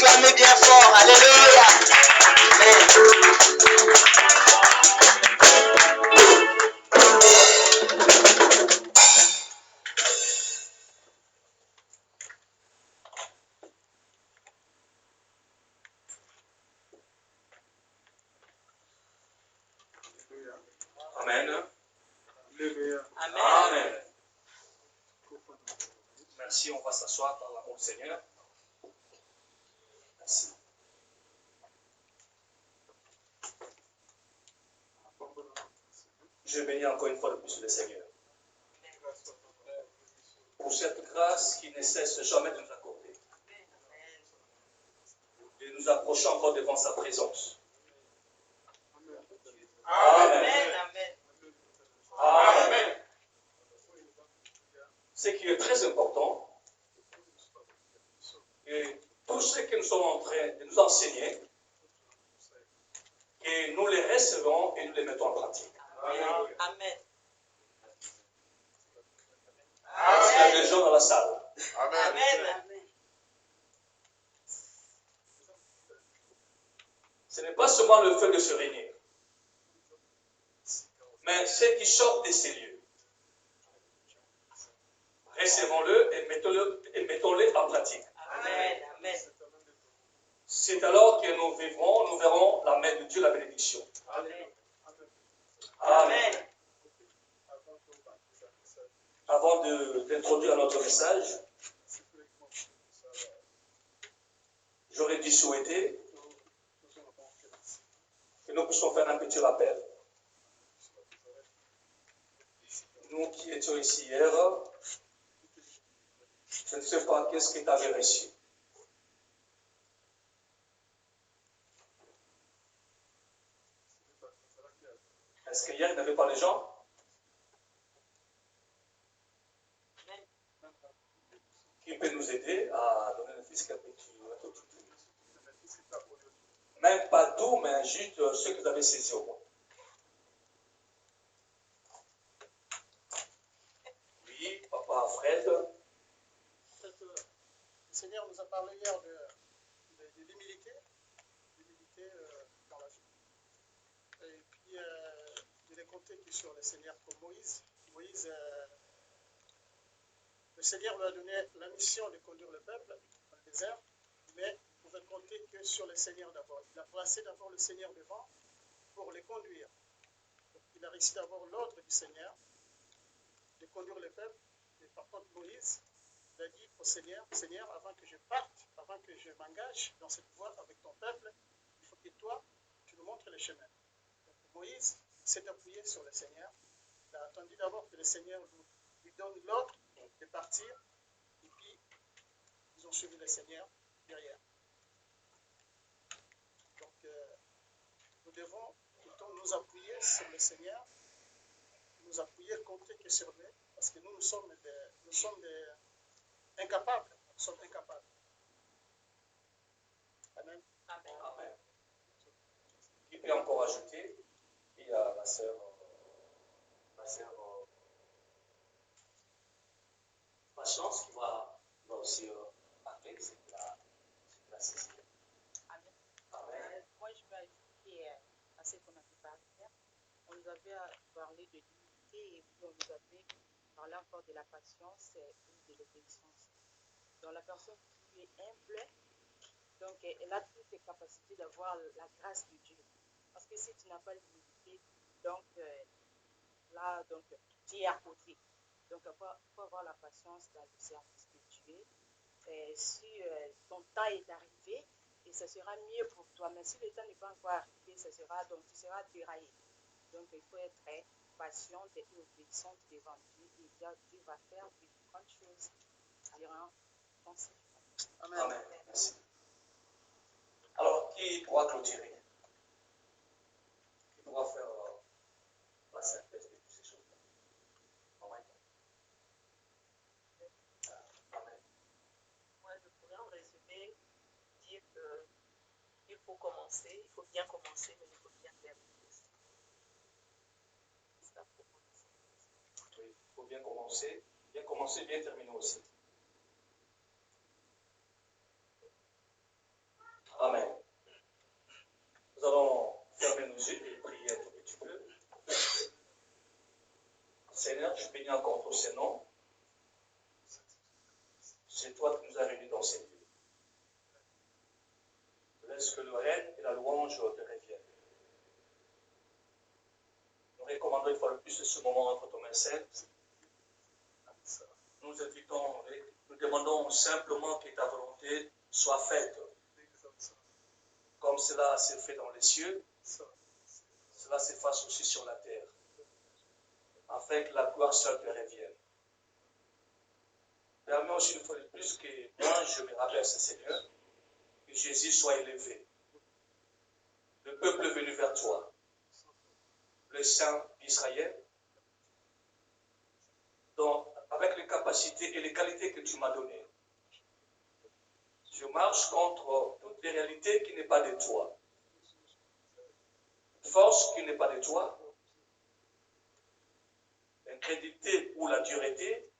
acclamer bien fort. Alléluia. Amen. Amen. Amen. Merci, on va s'asseoir par l'amour du Seigneur. Merci. Je bénis encore une fois de plus le Seigneur pour cette grâce qui ne cesse jamais de nous accorder. Et nous approchons encore devant sa présence. Amen. Amen. Ce qui est très important, et tout ce que nous sommes en train de nous enseigner, et nous les recevons et nous les mettons en pratique. Amen. Parce qu'il y a des gens dans la salle. Amen. Ce n'est pas seulement le fait de se réunir, mais ce qui sort de ces lieux. Recevons-le et mettons-le en pratique. Amen. C'est alors que nous verrons la main de Dieu, la bénédiction. Amen. Amen. Avant d'introduire notre message, j'aurais dû souhaiter que nous puissions faire un petit rappel. Nous qui étions ici hier, je ne sais pas qu'est-ce que tu avais reçu. Est-ce qu'hier, il n'y avait pas de gens? Qui peut nous aider à donner un fisc un petit peu? Même pas tout, mais juste ce que vous avez saisi au moins. Oui, papa Fred. Le Seigneur nous a parlé hier de l'humilité dans la vie. Et puis, il est compté que sur le Seigneur comme Moïse. Le Seigneur lui a donné la mission de conduire le peuple dans le désert, mais il pouvait compter que sur le Seigneur d'abord. Il a placé d'abord le Seigneur devant pour le conduire. Donc, il a réussi d'avoir l'ordre du Seigneur de conduire le peuple. Et par contre, Moïse, il a dit au Seigneur, Seigneur, avant que je parte, avant que je m'engage dans cette voie avec ton peuple, il faut que toi, tu nous montres le chemin. Donc Moïse s'est appuyé sur le Seigneur. Il a attendu d'abord que le Seigneur lui donne l'ordre de partir. Et puis, ils ont suivi le Seigneur derrière. Donc, nous devons plutôt nous appuyer sur le Seigneur, nous appuyer, compter que sur lui, parce que nous sommes incapables. Nous sommes incapables. Amen. Amen. Qui peut encore ajouter? Il y a ma sœur Patience qui va aussi parler, c'est la Cécile. Amen. Amen. Moi, je vais ajouter à ce qu'on a pu parler hier. On nous avait parlé de l'unité et puis on nous avait parlé encore de la patience et de l'obéissance. Donc, la personne qui est humble, donc, elle a toutes les capacités d'avoir la grâce de Dieu. Parce que si tu n'as pas l'humilité, donc là, donc, tu es à côté. Donc, il faut avoir la patience dans le service que tu es. Et si ton temps est arrivé, et ça sera mieux pour toi. Mais si le temps n'est pas encore arrivé, donc tu seras déraillé. Donc, il faut être très patient et obéissant devant Dieu. Et Dieu va faire de grandes choses durant ton séjour. Amen. Amen. Merci. Alors, qui pourra clôturer? Qui pourra faire la synthèse de toutes ces choses-là? Amen. Amen. Moi, je pourrais en résumé dire qu'il faut commencer, il faut bien commencer, mais il faut bien terminer aussi. C'est ça pour moi. Oui, il faut bien commencer, bien terminer aussi. bénis encore ton Saint-Nom. C'est toi qui nous as réunis dans ces lieux. Laisse que le règne et la louange te reviennent. Nous recommandons une fois de plus ce moment entre tes mains saintes. Nous invitons, nous demandons simplement que ta volonté soit faite. Comme cela s'est fait dans les cieux, cela se fasse aussi sur la terre. Afin que la gloire seule te revienne. Permets aussi une fois de plus que moi je me rappelle, Seigneur, que Jésus soit élevé. Le peuple est venu vers toi. Le Saint d'Israël. Donc, avec les capacités et les qualités que tu m'as données, je marche contre toute les réalités qui n'est pas de toi. Une force qui n'est pas de toi. L'incrédulité ou la dureté.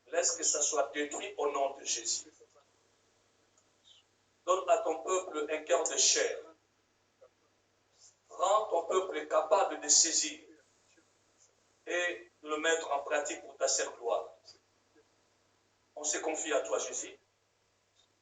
Laisse que ça soit détruit au nom de Jésus. Donne à ton peuple un cœur de chair. Rends ton peuple capable de saisir et de le mettre en pratique pour ta seule gloire. On se confie à toi, Jésus.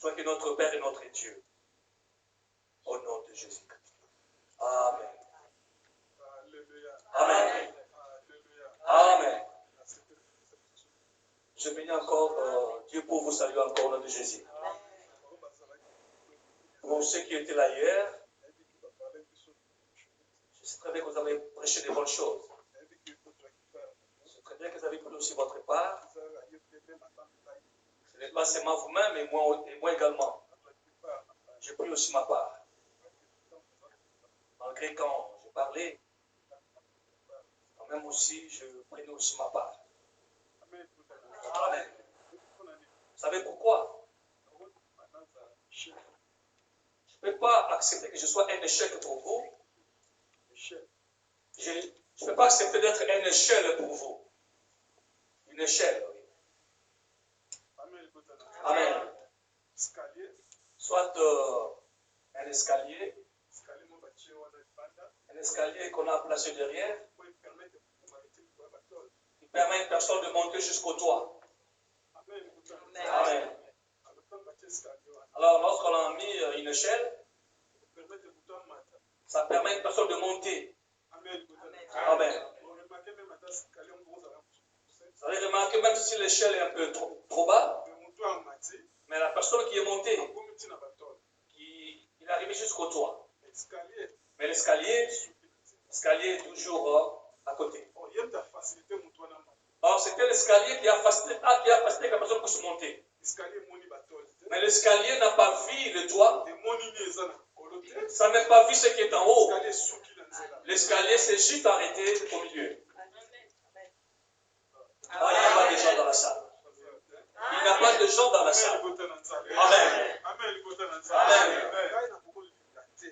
Toi qui es notre Père et notre Dieu. Au nom de Jésus. Amen. Amen. Amen. Je bénis encore Dieu pour vous saluer encore au nom de Jésus. Pour ceux qui étaient là hier, je sais très bien que vous avez prêché des bonnes choses. Je sais très bien que vous avez pris aussi votre part. Ce n'est pas seulement vous-même, mais moi également. J'ai pris aussi ma part. Malgré quand je parlais, quand même aussi, je prenais aussi ma part. Amen. Vous savez pourquoi? Je ne peux pas accepter que je sois un échec pour vous. Je ne peux pas accepter d'être un échelle pour vous. Une échelle, oui. Amen. Soit un escalier. Un escalier qu'on a placé derrière. Qui permet à une personne de monter jusqu'au toit. Amen. Alors, lorsqu'on a mis une échelle, ça permet à une personne de monter. Amen. Vous avez remarqué, même si l'échelle est un peu trop bas, mais la personne qui est montée, il est arrivé jusqu'au toit. Mais l'escalier est toujours à côté. Alors, c'était l'escalier qui a facilité que la personne puisse monter. Mais l'escalier n'a pas vu le toit. Ça n'a même pas vu ce qui est en haut. L'escalier s'est juste arrêté au milieu. Ah, il n'y a pas de gens dans la salle. Il n'y a pas de gens dans la salle. Amen. Amen.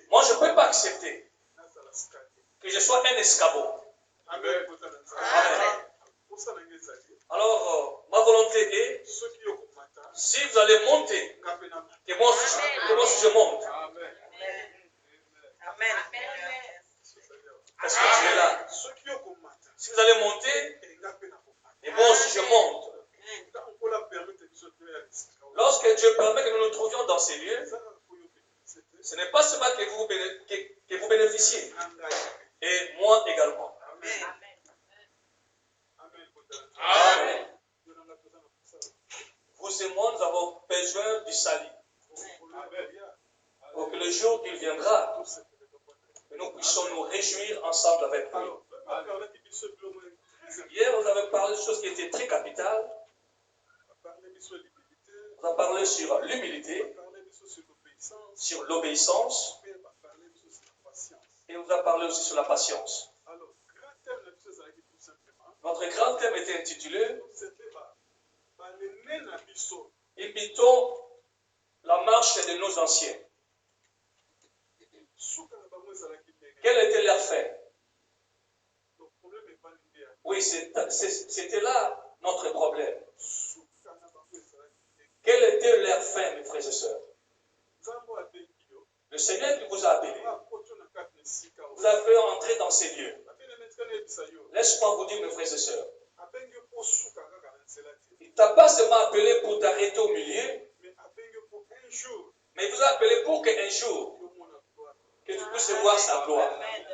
Moi, je ne peux pas accepter que je sois un escabeau. Amen. Alors, ma volonté est, si vous allez monter, que moi aussi je monte. Amen. Est-ce que tu es là? Si vous allez monter, et moi aussi je monte. Lorsque Dieu permet que nous nous trouvions dans ces lieux, ce n'est pas seulement que vous bénéficiez, et moi également. Amen. Vous et moi, nous avons besoin du salut. Pour que le jour qu'il viendra, que nous puissions nous réjouir ensemble avec lui. Hier, vous avez parlé de choses qui étaient très capitales. Vous avez parlé sur l'humilité, sur l'obéissance, et vous avez parlé aussi sur la patience. Notre grand thème était intitulé Imitons la marche de nos anciens. Quel était leur fait? Oui, c'était là notre problème. Quel était leur fin, mes frères et sœurs? Le Seigneur qui vous a appelé, vous a fait entrer dans ces lieux. Laisse-moi vous dire, mes frères et sœurs, Il ne t'a pas seulement appelé pour t'arrêter au milieu, mais il vous a appelé pour qu'un jour, que tu puisses voir sa gloire. Amen.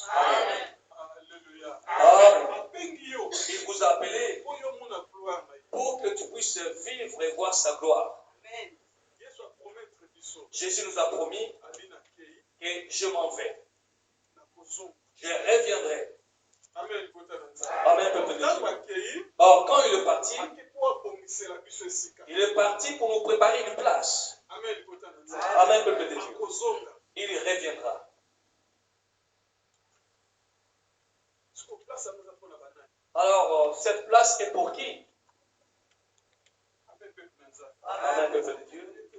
Amen. Alléluia. Amen. Il vous a appelé pour que tu puisses vivre et voir sa gloire. Amen. Jésus nous a promis que je m'en vais. Je reviendrai. Amen. Amen, peuple de Dieu. Or, quand il est parti pour nous préparer une place. Amen, peuple de Dieu. Il reviendra. Alors, cette place est pour qui? Amen, peuple de Dieu.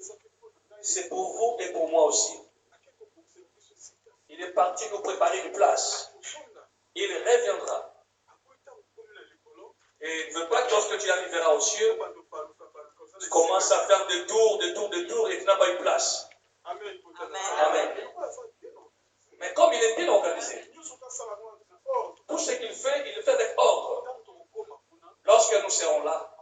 C'est pour vous et pour moi aussi. Il est parti nous préparer une place. Il reviendra. Et il ne veut pas que lorsque tu arriveras aux cieux, tu commences à faire des tours et tu n'as pas une place. Amen. Amen. Mais comme il est bien organisé, tout ce qu'il fait, il le fait avec ordre. Lorsque nous serons là,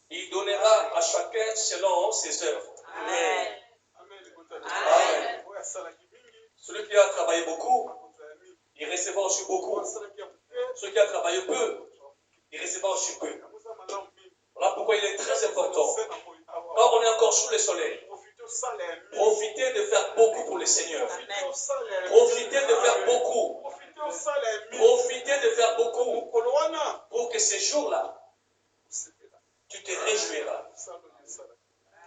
il donnera à chacun selon ses œuvres. Amen. Amen. Celui qui a travaillé beaucoup, il recevra aussi beaucoup. Celui qui a travaillé peu, il recevra aussi peu. Voilà pourquoi il est très important. Or, on est encore sous le soleil. Profitez de faire beaucoup pour le Seigneur. Profitez de faire beaucoup. Profitez de faire beaucoup pour que ces jours-là, tu te réjouiras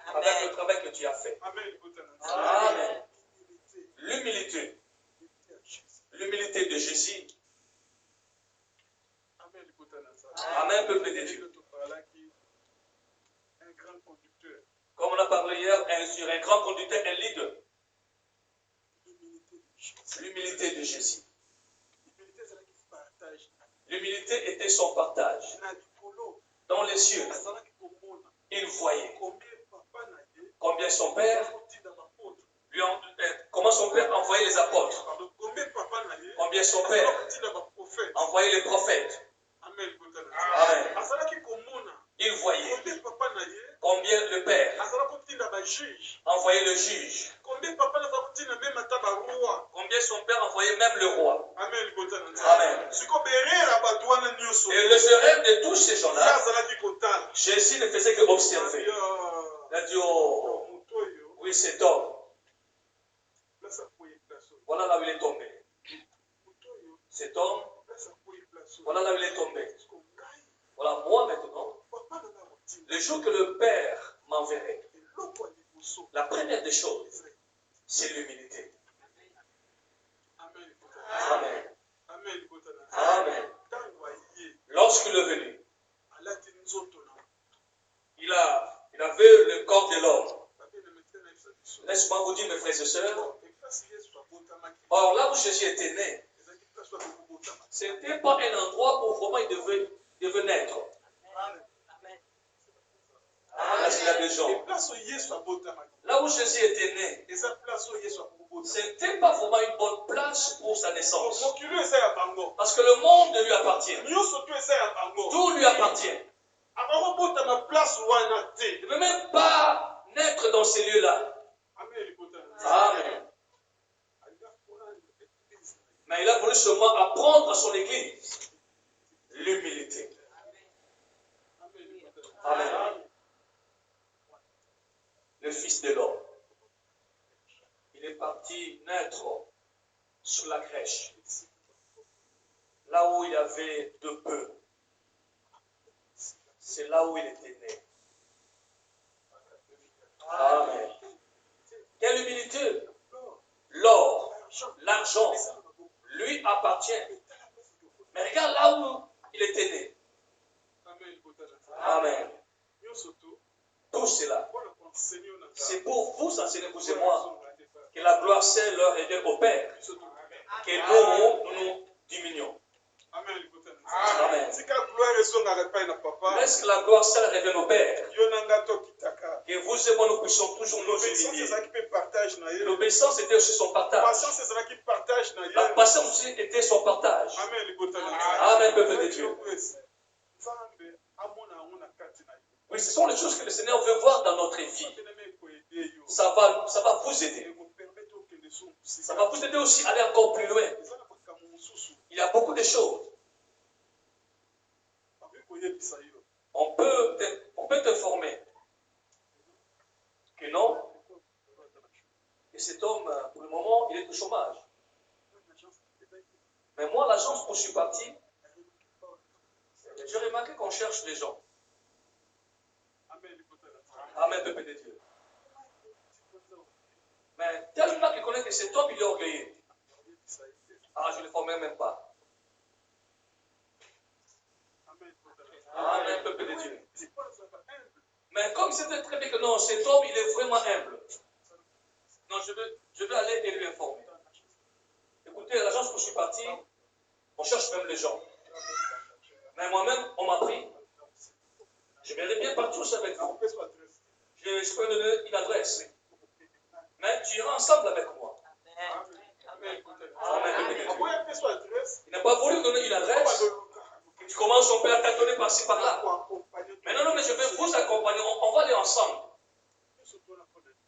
avec le travail que tu as fait. Amen. L'humilité. L'humilité de Jésus. Amen, peuple de Dieu. Comme on a parlé hier, sur un grand conducteur, un leader. L'humilité de Jésus. L'humilité était son partage. Dans les cieux, il voyait combien son père, comment son père envoyait les apôtres. Combien son père envoyait les prophètes. Amen. Il voyait combien le père envoyait le juge. Combien son père envoyait même le roi. Amen. Et le rêve de tous ces gens-là, Jésus ne faisait que observer. Il a dit, oh, oui, cet homme. Voilà là où il est tombé. Cet homme, voilà là où il est tombé. Voilà, moi maintenant, le jour que le Père m'enverrait, la première des choses, c'est l'humilité. Amen. Amen. Lorsqu'il est venu, il avait le corps de l'homme. Laisse-moi vous dire, mes frères et sœurs, or là où Jésus était né, ce n'était pas un endroit où vraiment il devait naître. Là, il y a des gens. Là où Jésus était né, ce n'était pas vraiment une bonne place pour sa naissance. Parce que le monde lui appartient. Tout lui appartient. Il ne peut même pas naître dans ces lieux-là. Amen. Mais il a voulu seulement apprendre à son église l'humilité. Amen. Le Fils de l'homme, il est parti naître sur la crèche, là où il y avait de peu. C'est là où il était né. Amen. Quelle humilité! L'or, l'argent, lui appartient. Mais regarde là où il était né. Amen. Tout cela, c'est pour vous enseigner, vous et moi, que la gloire seule leur revienne au Père. Que nous diminuons. Amen. Laisse que la gloire seule revienne au Père. Que vous et moi, nous puissions toujours nous L'obéissance, c'est humilier. ça qui peut partager. L'obéissance était aussi son La partage. patience, c'est ça qui partage. La patience aussi était son partage. Amen. Amen, peuple de Dieu. Oui, ce sont les choses que le Seigneur veut voir dans notre vie. Ça va vous aider. Ça va vous aider aussi à aller encore plus loin. Il y a beaucoup de choses. On peut te former. Que non. Et cet homme, pour le moment, il est au chômage. Mais moi, l'agence où je suis parti, j'ai remarqué qu'on cherche les gens. Amen, peuple de Dieu. Mais tellement qu'il connaît que cet homme, il est orgueilleux. Ah, je ne le formais même pas. Amen, peuple de Dieu. Mais comme c'était très bien que non, cet homme, il est vraiment humble. Non, je veux aller et lui informer. Écoutez, à l'agence où je suis parti, on cherche même les gens. Mais moi-même, on m'a pris. Je vais bien partir aussi avec vous. Je peux donner une adresse. Mais tu iras ensemble avec moi. Amen. Amen. Il n'a pas voulu donner une adresse. Tu commences, on peut la tâtonner par-ci, par-là. Mais non, mais je vais vous accompagner. On va aller ensemble.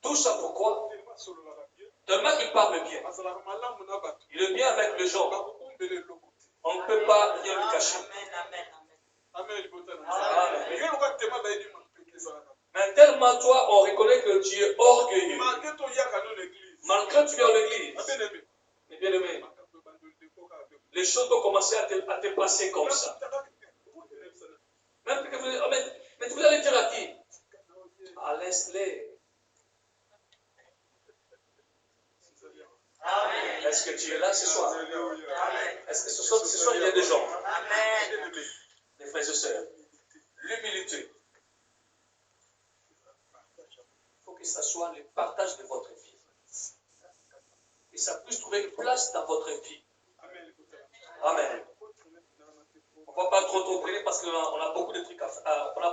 Tout ça pourquoi? Tellement qu'il parle bien. Il est bien avec les gens. On ne peut pas rien lui cacher. Mais tellement toi, on reconnaît que tu es orgueilleux. Malgré que tu viens à l'église. Mais bien aimé, les choses ont commencé à te passer comme ça. Même que vous dites, oh, mais vous allez dire à qui? Ah, laisse-les. Est-ce que tu es là ce soir? Est-ce que ce soir il y a des gens? Amen. Les frères et sœurs, l'humilité. Il faut que ça soit le partage de votre vie. Et ça puisse trouver une place dans votre vie. Amen. On ne va pas trop prêter parce qu'on a beaucoup de trucs à faire. On a